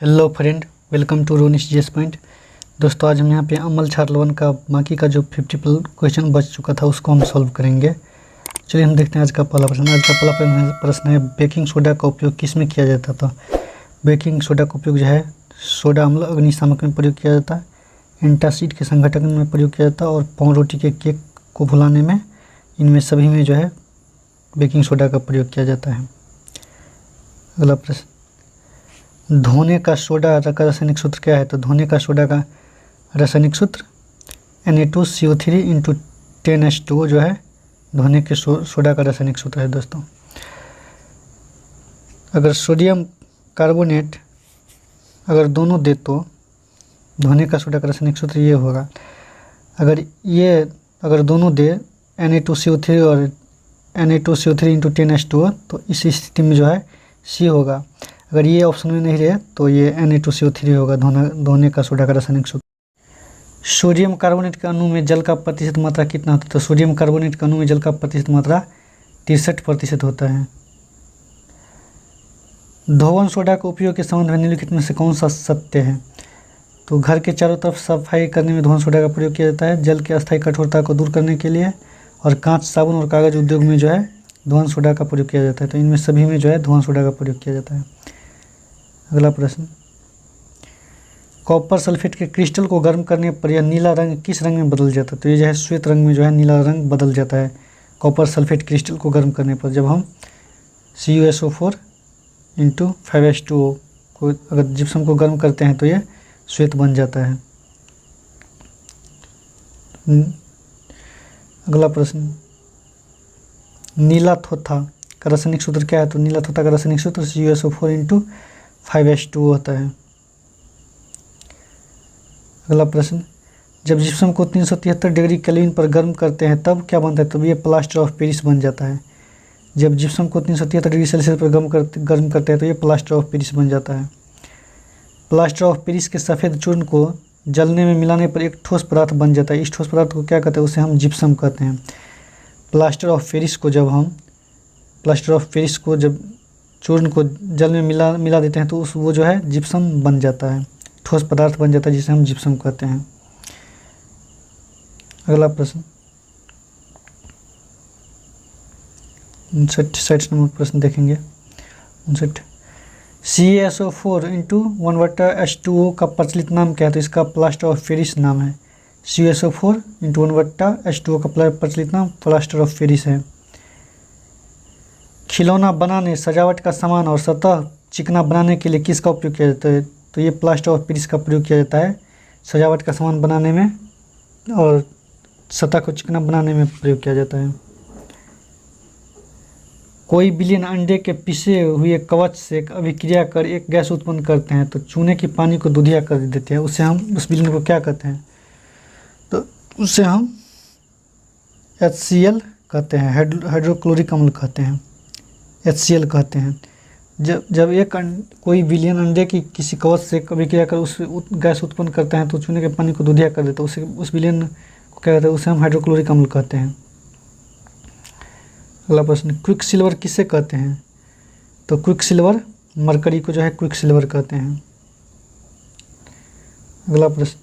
Hello friend, welcome to Ronish GS point. दोस्तों, आज हम यहाँ पे अम्ल क्षार लवण का बाकी का जो 50 क्वेश्चन बच चुका था उसको हम सॉल्व करेंगे। चलिए हम देखते हैं आज का पहला प्रश्न। आज का पहला प्रश्न है, बेकिंग सोडा का उपयोग किस में किया जाता था। बेकिंग सोडा का उपयोग जो है सोडा अम्ल अग्निशामक में प्रयोग किया जाता है, एंटासिड के संघटन में प्रयोग किया जाता है और पाव रोटी के केक को भुलाने में, इनमें सभी में जो है बेकिंग सोडा का प्रयोग किया जाता है। अगला प्रश्न, धोने का सोडा का रासायनिक सूत्र क्या है। तो धोने का सोडा का रासायनिक सूत्र Na2CO3 × 10H2O जो है धोने के सोडा का रासायनिक सूत्र है। दोस्तों, अगर सोडियम कार्बोनेट अगर दोनों दे तो धोने का सोडा का रासायनिक सूत्र ये होगा। अगर दोनों दे Na2CO3 और Na2CO3 × 10H2O तो इस स्थिति में जो है C होगा। अगर ये ऑप्शन में नहीं रहे तो ये Na2CO3 होगा धोने का सोडा का रासायनिक सूत्र। सोडियम कार्बोनेट के अणु में जल का प्रतिशत मात्रा कितना होता है। तो सोडियम कार्बोनेट के अणु में जल का प्रतिशत मात्रा 63% होता है। धोवन सोडा के उपयोग के संबंध में निम्नलिखित में से कौन सा सत्य है। तो घर के चारों तरफ सफाई करने में धोवन सोडा का प्रयोग किया जाता है, जल की अस्थायी कठोरता को दूर करने के लिए, और कांच, साबुन और कागज उद्योग में जो है धोवन सोडा का प्रयोग किया जाता है। तो इनमें सभी में जो है धोवन सोडा का प्रयोग किया जाता है। अगला प्रश्न, कॉपर सल्फेट के क्रिस्टल को गर्म करने पर यह नीला रंग किस रंग में बदल जाता है। तो ये जो है श्वेत रंग में जो है नीला रंग बदल जाता है कॉपर सल्फेट क्रिस्टल को गर्म करने पर। जब हम CuSO4 × 5H2O को अगर जिप्सम को गर्म करते हैं तो ये श्वेत बन जाता है। अगला प्रश्न, नीला थोथा का रासायनिक सूत्र क्या है। तो नीला थोथा का रासायनिक सूत्र CuSO4 × 5H2O होता है। अगला प्रश्न, जब जिप्सम को 373 डिग्री केल्विन पर गर्म करते हैं तब क्या बनता है। तब ये प्लास्टर ऑफ पेरिस बन जाता है। जब जिप्सम को 373 डिग्री सेल्सियस पर गर्म करते हैं तो ये प्लास्टर ऑफ पेरिस बन जाता है। प्लास्टर ऑफ पेरिस के सफ़ेद चूर्ण को जलने में मिलाने पर एक ठोस पदार्थ बन जाता है। इस ठोस पदार्थ को क्या कहते हैं, उसे हम जिप्सम कहते हैं। प्लास्टर ऑफ पेरिस को जब चूर्ण को जल में मिला देते हैं तो वो जो है जिप्सम बन जाता है, ठोस पदार्थ बन जाता है जिसे हम जिप्सम कहते हैं। अगला प्रश्न, 59 नंबर प्रश्न देखेंगे। 59, CaSO4 × 1/H2O का प्रचलित नाम क्या है। तो इसका प्लास्टर ऑफ पेरिस नाम है। CaSO4 × 1/H2O का प्रचलित नाम प्लास्टर ऑफ पेरिस है। खिलौना बनाने, सजावट का सामान और सतह चिकना बनाने के लिए किसका उपयोग किया जाता है। तो ये प्लास्टर ऑफ पेरिस का प्रयोग किया जाता है सजावट का सामान बनाने में और सतह को चिकना बनाने में प्रयोग किया जाता है। कोई बिलियन अंडे के पिसे हुए कवच से अभिक्रिया कर एक गैस उत्पन्न करते हैं तो चूने की पानी को दूधिया कर देते हैं, उससे हम उस बिलियन को क्या कहते हैं। तो उससे हम HCl कहते हैं, हाइड्रोक्लोरिक अम्ल कहते हैं, HCl कहते हैं। जब कोई बिलियन अंडे की किसी कवच से अभिक्रिया कर उस गैस उत्पन्न करते हैं तो चूने के पानी को दूधिया कर देता है, उस बिलियन को क्या कहते हैं, उसे हम हाइड्रोक्लोरिक अम्ल कहते हैं। अगला प्रश्न, क्विक सिल्वर किसे कहते हैं। तो क्विक सिल्वर मरकरी को जो है क्विक सिल्वर कहते हैं। अगला प्रश्न,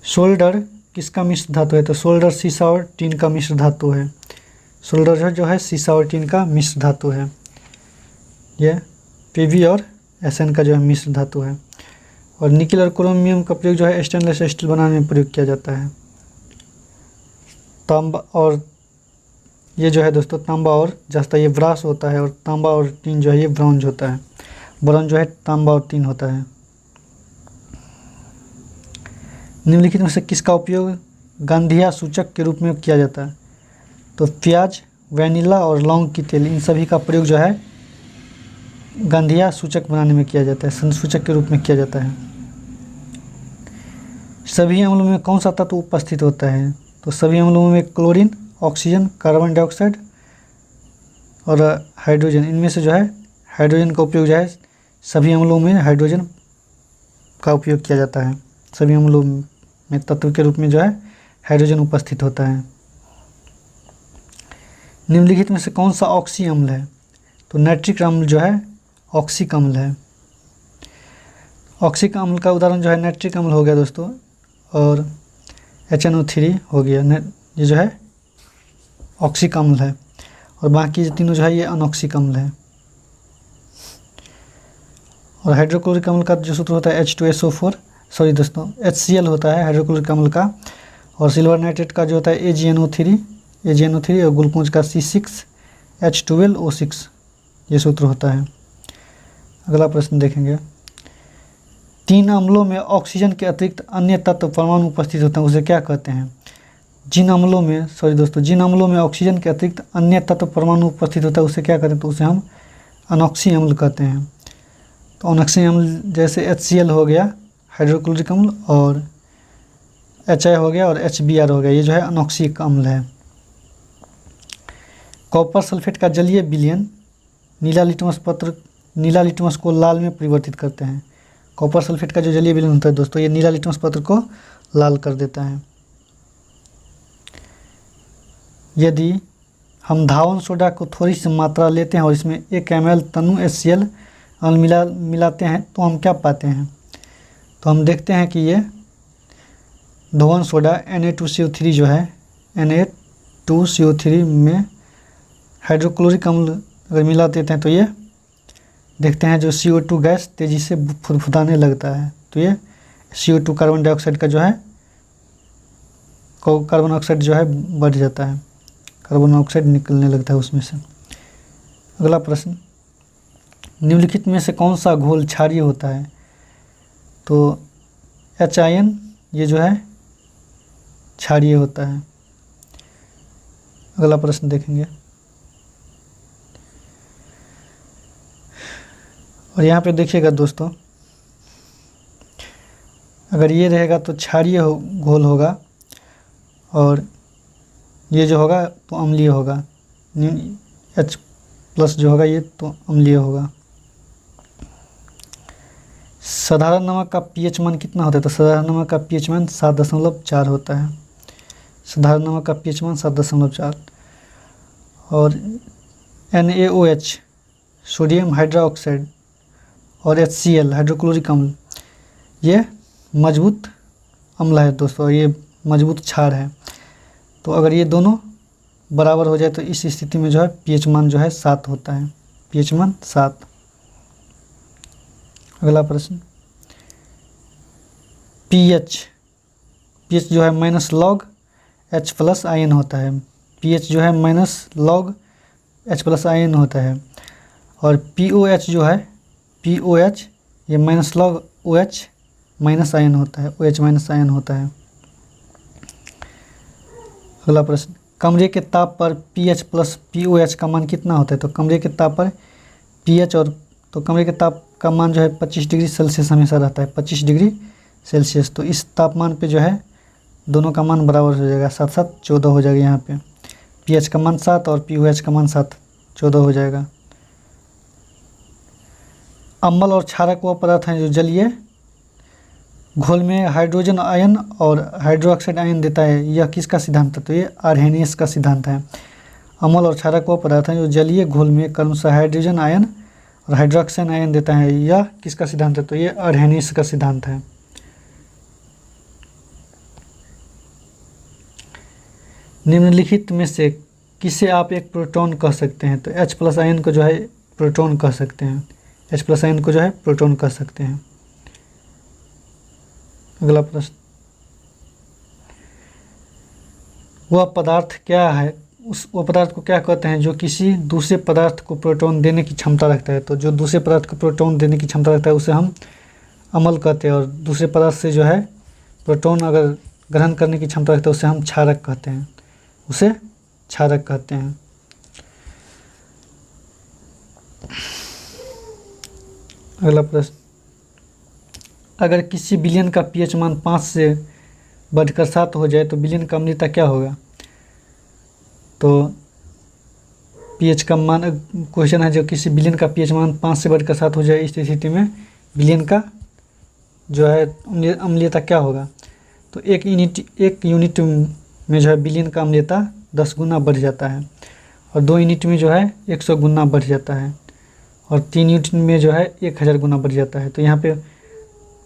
सोल्डर किसका मिश्र धातु है। तो सोल्डर सीसा और टीन का मिश्र धातु है। सोल्डर जो है सीसा और टीन का मिश्र धातु है। यह Pb और Sn का जो है मिश्र धातु है। और निकल और क्रोमियम का प्रयोग जो है स्टेनलेस स्टील बनाने में प्रयोग किया जाता है। तांबा और ये जो है दोस्तों तांबा और जस्ता ये ब्रास होता है, और तांबा और टीन जो है ये ब्रॉन्ज होता है। ब्रॉन्ज जो है तांबा और टीन होता है। निम्नलिखित में से किसका उपयोग गंधिया सूचक के रूप में किया जाता है। तो प्याज, वैनिला और लौंग की तेल, इन सभी का प्रयोग जो है गंधिया सूचक बनाने में किया जाता है, संसूचक के रूप में किया जाता है। सभी अम्लों में कौन सा तत्व उपस्थित होता है। तो सभी अम्लों में क्लोरीन, ऑक्सीजन, कार्बन डाइऑक्साइड और हाइड्रोजन, इनमें से जो है हाइड्रोजन का उपयोग जो है सभी अम्लों में हाइड्रोजन का उपयोग किया जाता है। सभी अम्लों में तत्व के रूप में जो है हाइड्रोजन उपस्थित होता है। निम्नलिखित में से कौन सा ऑक्सी अम्ल है। तो नाइट्रिक अम्ल जो है ऑक्सिक अम्ल है। ऑक्सिक अम्ल का उदाहरण जो है नाइट्रिक अम्ल हो गया दोस्तों, और HNO3 हो गया। ये जो है ऑक्सिक अम्ल है, और बाकी तीनों जो है ये अनऑक्सिक अम्ल है। और हाइड्रोक्लोरिक अम्ल का जो सूत्र होता है H2SO4, सॉरी दोस्तों HCl होता है हाइड्रोक्लोरिक अम्ल का, और सिल्वर नाइट्रेट का जो होता है AgNO3 और ग्लूकोज का C6H12O6, ये सूत्र होता है। अगला प्रश्न देखेंगे, 3 अम्लों में ऑक्सीजन के अतिरिक्त अन्य तत्व परमाणु उपस्थित होते हैं, उसे क्या कहते हैं? जिन अम्लों में ऑक्सीजन के अतिरिक्त अन्य तत्व परमाणु उपस्थित होता है उसे क्या कहते हैं? तो उसे हम अनॉक्सी अम्ल कहते हैं। तो अनॉक्सी अम्ल जैसे HCl हो गया हाइड्रोक्लोरिक अम्ल, और HI हो गया, और HBr हो गया, ये जो है अनॉक्सिक अम्ल है। कॉपर सल्फेट का जलीय विलयन नीला लिटमस को लाल में परिवर्तित करते हैं। कॉपर सल्फेट का जो जलीय विलयन होता है दोस्तों, ये नीला लिटमस पत्र को लाल कर देता है। यदि हम धावन सोडा को थोड़ी सी मात्रा लेते हैं और इसमें 1 ml तनु HCl अम्ल मिलाते हैं तो हम क्या पाते हैं? तो हम देखते हैं कि ये धोवन सोडा Na2CO3 जो है, Na2CO3 में हाइड्रोक्लोरिक अम्ल अगर मिला देते हैं तो ये देखते हैं जो CO2 गैस तेज़ी से फुदफुदाने लगता है। तो ये CO2 कार्बन डाइऑक्साइड का जो है कार्बन ऑक्साइड जो है बढ़ जाता है, कार्बन ऑक्साइड निकलने लगता है उसमें से। अगला प्रश्न, निम्नलिखित में से कौन सा घोल क्षारीय होता है? तो HIN ये जो है क्षारीय होता है। अगला प्रश्न देखेंगे, और यहाँ पे देखिएगा दोस्तों, अगर ये रहेगा तो क्षारीय घोल होगा, और ये जो होगा तो अम्लीय होगा। H+ जो होगा ये तो अम्लीय होगा। साधारण नमक का pH मान कितना होता है? तो साधारण नमक का pH मान 7.4 होता है। साधारण नमक का pH मान 7.4। और NaOH सोडियम हाइड्रोक्साइड और HCl हाइड्रोक्लोरिक अम्ल, ये मजबूत अम्ल है दोस्तों, ये मजबूत क्षार है। तो अगर ये दोनों बराबर हो जाए तो इस स्थिति में जो है pH मान जो है 7 होता है, pH मान 7। अगला प्रश्न, pH जो है -log H+IN होता है। pH जो है -log H+IN होता है। और POH जो है POH ये -log OH -IN होता है, OH -IN होता है। अगला प्रश्न, कमरे के ताप पर pH + POH का मान कितना होता है? तो कमरे के ताप पर pH कमरे के ताप का मान जो है 25 डिग्री सेल्सियस हमेशा रहता है, 25 डिग्री सेल्सियस। तो इस तापमान पे जो है दोनों का मान बराबर हो जाएगा, 7 7 14 हो जाएगा। यहाँ पे pH का मान 7 और POH का मान 7, 14 हो जाएगा। अम्ल और क्षारक वो पदार्थ हैं जो जलीय घोल में हाइड्रोजन आयन और हाइड्रोक्साइड आयन देता है, यह किसका सिद्धांत है? तो ये आर्हेनियस का सिद्धांत है। अम्ल और क्षारक वो पदार्थ हैं जो जलीय घोल में क्रमशः हाइड्रोजन आयन और हाइड्रोक्साइड आयन देता है, यह किसका सिद्धांत है? तो ये आर्हेनियस का सिद्धांत है। निम्नलिखित में से किसे आप एक प्रोटॉन कह सकते हैं? तो H+ को जो है प्रोटॉन कह सकते हैं, H+ को जो है प्रोटॉन कह सकते हैं। अगला प्रश्न, वह पदार्थ क्या है, वो पदार्थ को क्या कहते हैं जो किसी दूसरे पदार्थ को प्रोटॉन देने की क्षमता रखता है? तो जो दूसरे पदार्थ को प्रोटॉन देने की क्षमता रखता है उसे हम अम्ल कहते हैं, और दूसरे पदार्थ से जो है प्रोटॉन अगर ग्रहण करने की क्षमता रखता है उसे हम क्षारक कहते हैं, उसे क्षारक कहते हैं। अगला प्रश्न, अगर किसी विलयन का pH मान 5 से बढ़कर 7 हो जाए तो विलयन का अम्लीयता क्या होगा? तो pH का मान, क्वेश्चन है जो किसी विलयन का pH मान 5 से बढ़कर 7 हो जाए, इस स्थिति में विलयन का जो है अम्लीयता क्या होगा? तो एक यूनिट में जो है विलयन का अम्लीयता 10 गुना बढ़ जाता है, और 2 यूनिट में जो है 100 गुना बढ़ जाता है, और 3 यूनिट में जो है 1000 गुना बढ़ जाता है। तो यहाँ पे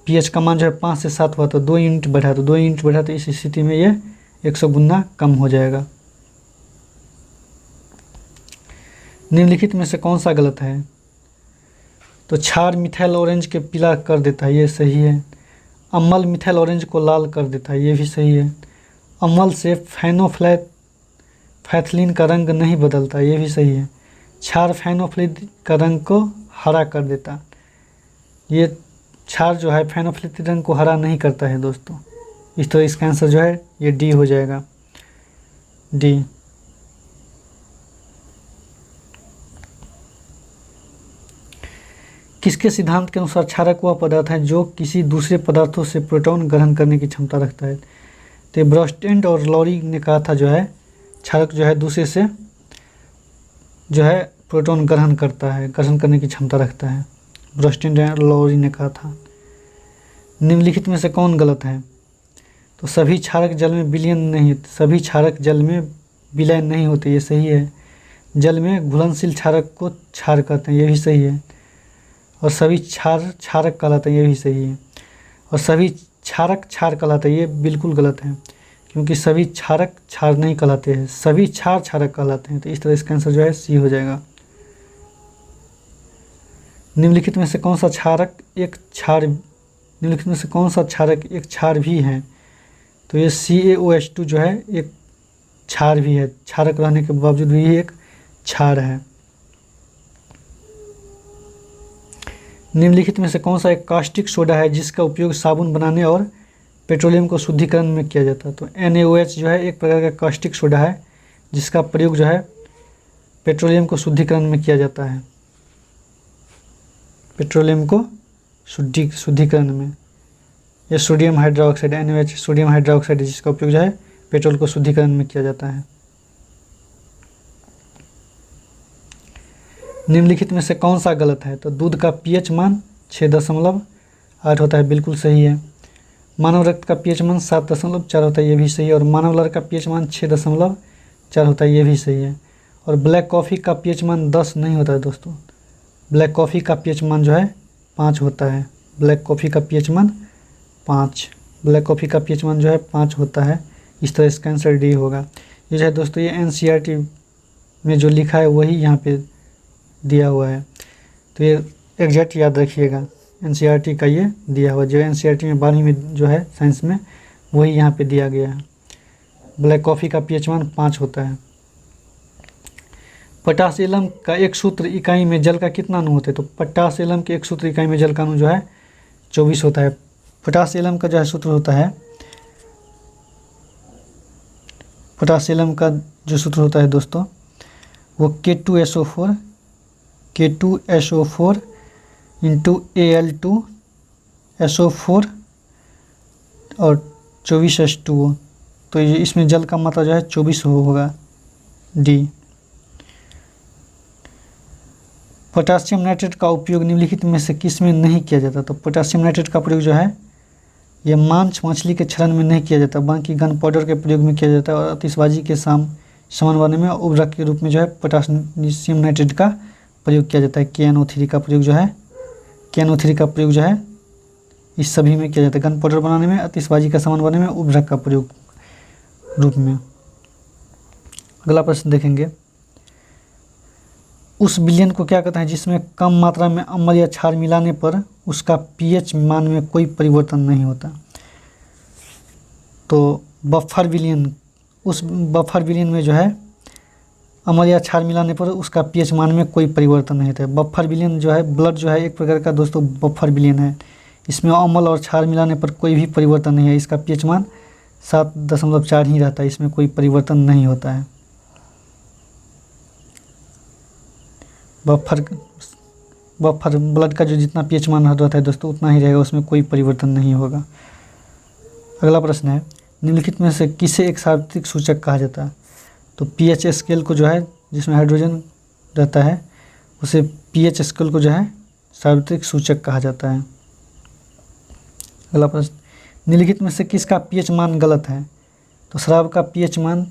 pH का मान जो है 5 से 7 हुआ तो 2 यूनिट बढ़ा, तो 2 यूनिट बढ़ा, तो इस स्थिति में ये 100 गुना कम हो जाएगा। निम्नलिखित में से कौन सा गलत है? तो क्षार मिथाइल ऑरेंज के पीला कर देता है, ये सही है। अम्ल मिथाइल ऑरेंज को लाल कर देता है, ये भी सही है। अम्ल से फेनोफैथलीन का रंग नहीं बदलता, ये भी सही है। क्षार फेनोफिलीन का रंग को हरा कर देता, ये क्षार जो है फेनोफिलीन रंग को हरा नहीं करता है दोस्तों। इस तरह इसका आंसर जो है ये डी हो जाएगा, डी। किसके सिद्धांत के अनुसार क्षारक वह पदार्थ है जो किसी दूसरे पदार्थों से प्रोटॉन ग्रहण करने की क्षमता रखता है? तो ब्रॉस्टेंड और लॉरी ने कहा था जो है क्षारक जो है दूसरे से जो है प्रोटॉन ग्रहण करता है, ग्रहण करने की क्षमता रखता है, ब्रॉस्टेंड और लॉरी ने कहा था। निम्नलिखित में से कौन गलत है? तो सभी क्षारक जल में विलयन नहीं, सभी क्षारक जल में विलय नहीं होते, ये सही है। जल में घुलनशील क्षारक को क्षार कहते हैं, ये भी सही है। और सभी क्षार क्षारक कहलाते हैं, ये भी सही है। और सभी क्षारक क्षार कहलाते हैं, ये बिल्कुल गलत है, क्योंकि सभी क्षारक क्षार नहीं कहलाते हैं, सभी क्षार क्षारक कहलाते हैं। तो इस तरह इसका आंसर जो है सी हो जाएगा। निम्नलिखित में से कौन सा क्षारक एक क्षार, निम्नलिखित में से कौन सा क्षारक एक क्षार भी है? तो ये CaOH2 जो है एक क्षार भी है, क्षारक रहने के बावजूद भी एक क्षार है। निम्नलिखित में से कौन सा एक कास्टिक सोडा है जिसका उपयोग साबुन बनाने और पेट्रोलियम को शुद्धिकरण में किया जाता है? तो NaOH जो है एक प्रकार का कास्टिक सोडा है जिसका प्रयोग जो है पेट्रोलियम को शुद्धिकरण में किया जाता है, पेट्रोलियम को शुद्धिकरण में। यह sodium hydroxide NaOH sodium hydroxide है जिसका उपयोग जो है पेट्रोल को शुद्धिकरण में किया जाता है। निम्नलिखित में से कौन सा गलत है? तो दूध का pH मान 6.8 होता है, बिल्कुल सही है। मानव रक्त का pH मान 7.4 होता है, ये भी सही है। और मानव लर का pH मान 6.4 होता है, ये भी सही है। और ब्लैक कॉफ़ी का pH मान 10 नहीं होता है दोस्तों, ब्लैक कॉफ़ी का pH मान जो है 5 होता है, ब्लैक कॉफ़ी का pH मान 5, ब्लैक कॉफ़ी का pH मान जो है 5 होता है। इस तरह इसका आंसर डी होगा। ये जो है दोस्तों ये NCERT में जो लिखा है वही यहाँ पे दिया हुआ है, तो ये एग्जैक्ट याद रखिएगा। NCERT का ये दिया हुआ, जो NCERT में 12वीं में जो है साइंस में वही यहाँ पे दिया गया है। ब्लैक कॉफ़ी का pH मान 5 होता है। पोटास एलम का एक सूत्र इकाई में जल का कितना अणु होता है? तो पोटास एलम के एक सूत्र इकाई में जल का अणु जो है 24 होता है। पोटास एलम का जो है सूत्र होता है, पोटास एलम का जो सूत्र होता है दोस्तों वो K2SO4 इंटू Al2SO4 और 24H2O। तो ये इसमें जल का मात्रा जो है 24 होगा, डी। पोटासियम नाइट्रेट का उपयोग निम्नलिखित में से किस में नहीं किया जाता? तो पोटासियम नाइट्रेट का प्रयोग जो है ये मांस मछली के क्षरण में नहीं किया जाता, बाकी गन पाउडर के प्रयोग में किया जाता है। और आतिशबाजी के सामान बनाने में उर्वरक के रूप में जो है पोटासियम नाइट्रेट का प्रयोग किया जाता है। KNO3 का प्रयोग जो है, KNO3 का प्रयोग जो है इस सभी में किया जाता है, गन पाउडर बनाने में, आतिशबाजी का सामान बनाने में, उर्वरक का प्रयोग रूप में। अगला प्रश्न देखेंगे, उस विलयन को क्या कहते हैं जिसमें कम मात्रा में अम्ल या क्षार मिलाने पर उसका pH मान में कोई परिवर्तन नहीं होता? तो बफर विलयन, उस बफर विलयन में जो है अम्ल या क्षार मिलाने पर उसका pH मान में कोई परिवर्तन नहीं होता है। बफर विलयन जो है, ब्लड जो है एक प्रकार का दोस्तों बफर विलयन है, इसमें अम्ल और क्षार मिलाने पर कोई भी परिवर्तन नहीं है, इसका pH मान 7.4 ही रहता है, इसमें कोई परिवर्तन नहीं होता है। बफर ब्लड का जो जितना pH मान रहता है दोस्तों उतना ही रहेगा, उसमें कोई परिवर्तन नहीं होगा। अगला प्रश्न है, निम्नलिखित में से किसे एक सार्वत्रिक सूचक कहा जाता है? तो pH स्केल को जो है जिसमें हाइड्रोजन रहता है उसे pH स्केल को जो है सार्वत्रिक सूचक कहा जाता है। अगला प्रश्न, निम्नलिखित में से किसका pH मान गलत है? तो शराब का pH मान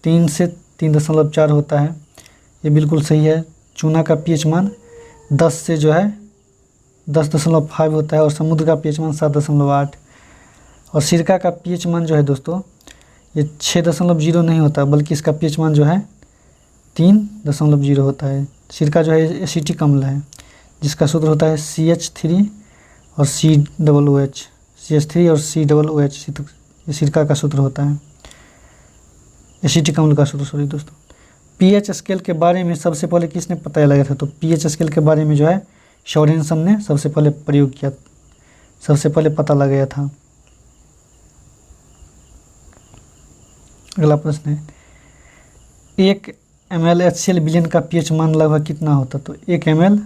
3 से 3.4 होता है, ये बिल्कुल सही है। चूना का pH मान 10 से जो है 10.5 होता है और समुद्र का पीएच मान 7.8 और सिरका का पीएच मान जो है दोस्तों ये 6.0 नहीं होता बल्कि इसका पीएच मान जो है 3.0 होता है। सिरका जो है एसिटिक अम्ल है जिसका सूत्र होता है CH3 और COOH, CH3 और COOH ये सिरका का सूत्र होता है, एसिटिक अम्ल का सूत्र सॉरी दोस्तों। पीएच स्केल के बारे में सबसे पहले किसने पता लगाया था? तो पीएच स्केल के बारे में जो है शॉरेनसन ने सबसे पहले प्रयोग किया, सबसे पहले पता लगाया था। अगला प्रश्न है 1 ml HCl विलयन का पीएच मान लगभग कितना होता? तो 1 ml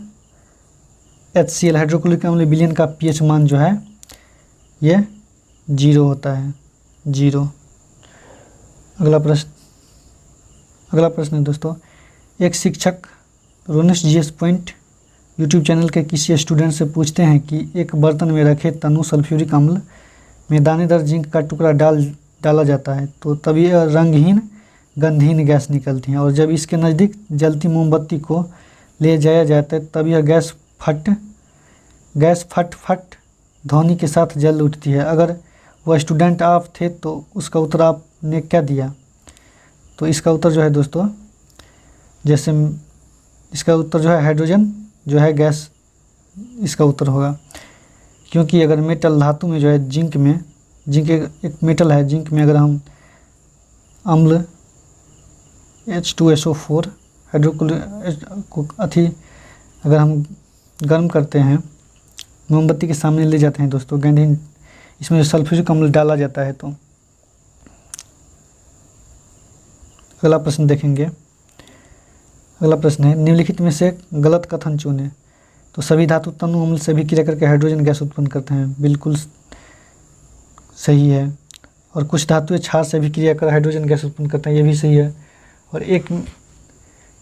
HCl हाइड्रोक्लोरिक अम्ल विलयन का पीएच मान जो है ये 0 होता है, 0। अगला प्रश्न है दोस्तों, एक शिक्षक Ronish GS point YouTube channel के किसी स्टूडेंट से पूछते हैं कि एक बर्तन में रखे तनु सल्फ्यूरिक अम्ल में दानेदार जिंक का टुकड़ा डाला जाता है तो तभी यह रंगहीन गंधहीन गैस निकलती है और जब इसके नज़दीक जलती मोमबत्ती को ले जाया जाता है तब यह गैस फट ध्वनि के साथ जल उठती है। अगर वह स्टूडेंट आप थे तो उसका उत्तर आपने क्या दिया? तो इसका उत्तर जो है दोस्तों जैसे इसका उत्तर जो है हाइड्रोजन जो है गैस इसका उत्तर होगा, क्योंकि अगर मेटल धातु में जो है जिंक एक मेटल है, जिंक में अगर हम अम्ल H2SO4 हाइड्रोक्लोरिक अगर हम गर्म करते हैं मोमबत्ती के सामने ले जाते हैं दोस्तों गंधहीन, इसमें जो सल्फ्यूरिक अम्ल डाला जाता है। तो अगला प्रश्न देखेंगे। अगला प्रश्न है निम्नलिखित में से गलत कथन चुनें। तो सभी धातु तनु अम्ल से अभिक्रिया करके हाइड्रोजन गैस उत्पन्न करते हैं, बिल्कुल सही है। और कुछ धातुएं क्षार से अभिक्रिया कर हाइड्रोजन गैस उत्पन्न करते हैं, ये भी सही है। और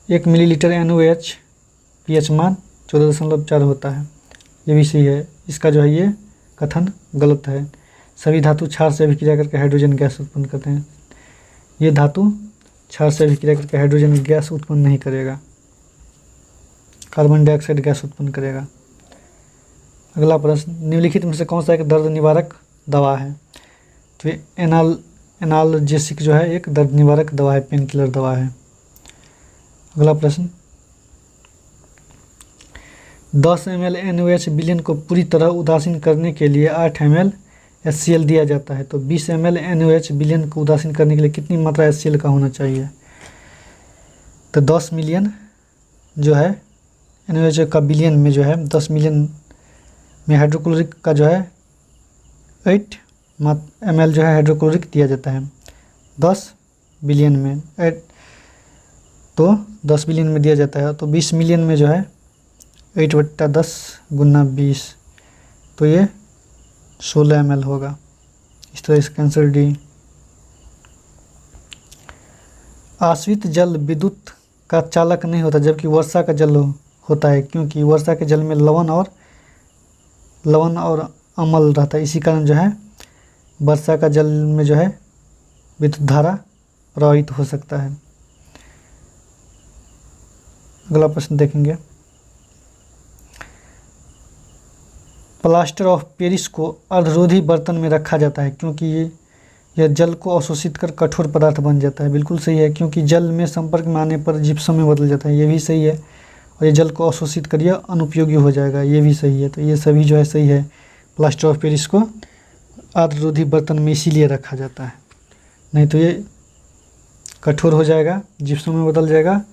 1 मिलीलीटर NaOH पीएच मान 14.4 होता है, ये भी सही है। इसका जो है ये कथन गलत है। सभी धातु क्षार से अभिक्रिया करके हाइड्रोजन गैस उत्पन्न करते हैं, ये धातु क्षार से अभिक्रिया करके हाइड्रोजन गैस उत्पन्न नहीं करेगा, कार्बन डाइऑक्साइड गैस उत्पन्न करेगा। अगला प्रश्न निम्नलिखित में से कौन सा एक दर्द निवारक दवा है? तो एनाल्जेसिक जो है एक दर्द निवारक दवा है, पेन किलर दवा है। अगला प्रश्न 10 ml NaOH विलयन को पूरी तरह उदासीन करने के लिए 8 ml HCl दिया जाता है, तो 20 ml NaOH विलयन को उदासीन करने के लिए कितनी मात्रा HCl का होना चाहिए? तो 10 मिलियन जो है NaOH का विलयन में जो है 10 मिलियन में हाइड्रोक्लोरिक का जो है 8 ml जो है हाइड्रोक्लोरिक दिया जाता है 10 बिलियन में, तो 10 बिलियन में दिया जाता है। तो 20 मिलियन में जो है 8/10 गुना 20, तो ये 16 ml होगा। इस तरह इसका आंसर डी। आश्रित जल विद्युत का चालक नहीं होता जबकि वर्षा का जल होता है, क्योंकि वर्षा के जल में लवण और अम्ल रहता है, इसी कारण जो है वर्षा का जल में जो है विद्युत धारा प्रवाहित हो सकता है। अगला प्रश्न देखेंगे। प्लास्टर ऑफ पेरिस को अर्धरोधी बर्तन में रखा जाता है क्योंकि यह जल को अवशोषित कर कठोर पदार्थ बन जाता है, बिल्कुल सही है। क्योंकि जल में संपर्क में आने पर जिप्सम में बदल जाता है, ये भी सही है। और ये जल को अवशोषित कर यह अनुपयोगी हो जाएगा, ये भी सही है। तो ये सभी जो है सही है। प्लास्टर ऑफ पेरिस को अर्धरोधी बर्तन में इसीलिए रखा जाता है, नहीं तो ये कठोर हो जाएगा, जिप्सम में बदल जाएगा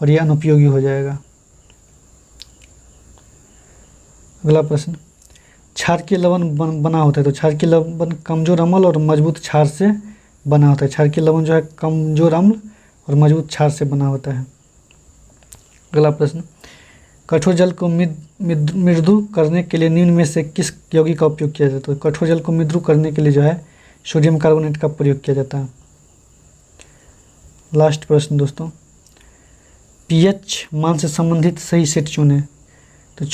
और ये अनुपयोगी हो जाएगा। अगला प्रश्न क्षारकीय लवण बना होता है, तो क्षारकीय लवण कमजोर अम्ल और मजबूत क्षार से बना होता है। क्षारकीय लवण जो है कमजोर अम्ल और मजबूत क्षार से बना होता है। अगला प्रश्न कठोर जल को मृदु करने के लिए निम्न में से किस यौगिक का उपयोग किया जाता है? तो कठोर जल को मृदु करने के लिए जो है सोडियम कार्बोनेट का प्रयोग किया जाता है। लास्ट प्रश्न दोस्तों पीएच मान से संबंधित सही सेट चुनें। तो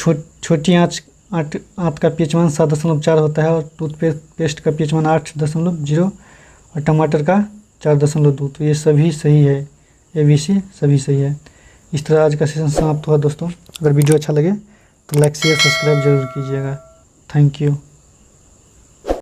छोटी आंच का पीएच मान 7.4 होता है और टूथपेस्ट का पीएच मान 8.0 और टमाटर का 4.2। तो ये सभी सही है, ABC सभी सही है। इस तरह आज का सेशन समाप्त हुआ दोस्तों। अगर वीडियो अच्छा लगे तो लाइक शेयर सब्सक्राइब जरूर कीजिएगा। Thank you.